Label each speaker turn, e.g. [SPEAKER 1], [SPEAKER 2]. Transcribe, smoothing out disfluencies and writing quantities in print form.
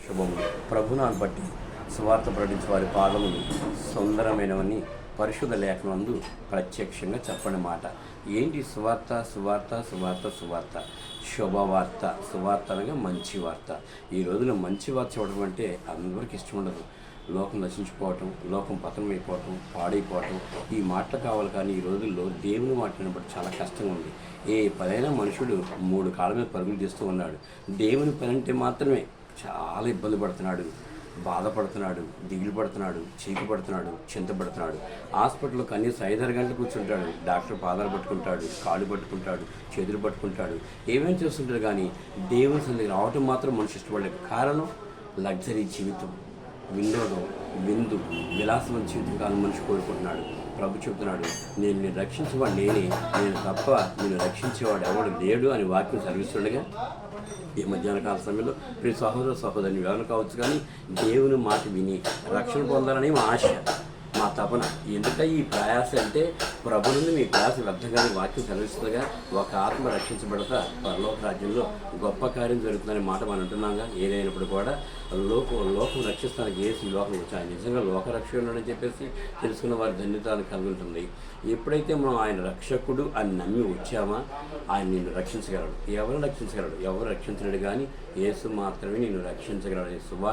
[SPEAKER 1] శుభములు. ప్రభునాన్ని బట్టి సువార్త ప్రకటించే వారి పాదములు సుందరమైనవని పరిశుద్ధ లేఖనందు ప్రత్యక్షంగా చెప్పని మాట. ఏంటి సువార్త? సువార్త సువార్త సువార్త శుభవార్త. సువార్త అనగా మంచి వార్త. ఈ రోజున మంచి వార్త చూడడం అంటే అందరికీ ఇష్టం ఉండదు. లోకం నశించిపోవటం, లోకం పతనమైపోవటం, పాడైపోవటం ఈ మాటలు కావాలి. కానీ ఈ రోజుల్లో దేవుని మాట్లాడినప్పుడు చాలా కష్టంగా ఉంది. ఏ పదైనా మనుషుడు 3 కాళ్ళ మీద పరుగులు తీస్తూ ఉన్నాడు. దేవుని పని అంటే మాత్రమే చాలా ఇబ్బంది పడుతున్నాడు, బాధపడుతున్నాడు, దిగులు పడుతున్నాడు, చీకు పడుతున్నాడు, చింతపడుతున్నాడు. హాస్పిటల్లో కనీసం 5-6 గంటలు కూర్చుంటాడు. డాక్టర్ పాదాలు పట్టుకుంటాడు, కాళ్ళు పట్టుకుంటాడు, చేతులు పట్టుకుంటాడు, ఏమేమి చేస్తుంటాడు. కానీ దేవుని సన్నిధికి రావటం మాత్రం మనిషి ఇష్టపడలేదు. కారణం లగ్జరీ జీవితం, వినోదం, విందు, విలాసమైన జీవితం కాలం మనిషి కోరుకుంటున్నాడు. ప్రభు చెబుతున్నాడు, నేను నిన్ను రక్షించేవాడు నేనే, నేను తప్ప నిన్ను రక్షించేవాడు ఎవడు లేడు అని వాక్యం సెలవిస్తుండగా ఈ మధ్యాహ్న కాల సమయంలో ప్రతి సహోదరుని ఎవరు కావచ్చు, కానీ దేవుని మాట విని రక్షణ పొందాలని మా ఆశ, మా తపన. ఎందుకంటే ఈ ప్రయాస అంటే ప్రభు నుండి మీ ప్రయాస వ్యర్థంగానే వాక్యం సెలవిస్తుందిగా. ఒక ఆత్మ రక్షించబడతా పరలోక రాజ్యంలో గొప్ప కార్యం జరుగుతుందనే మాట మనం అంటున్నాగా. ఏదైనప్పుడు కూడా లోకం రక్షిస్తానికి ఏసి లోకం వచ్చాయి. నిజంగా లోక రక్షకుడు అని చెప్పేసి తెలుసుకున్న వారి ధన్యతలు కలిగి ఉంటుంది. ఎప్పుడైతే మనం ఆయన రక్షకుడు అని నమ్మి వచ్చామా, ఆయన నిన్ను రక్షించగలడు. ఎవరు రక్షించగలడు? ఎవరు రక్షించలేడు, కానీ యేసు మాత్రమే నిన్ను రక్షించగలడు. సువార్త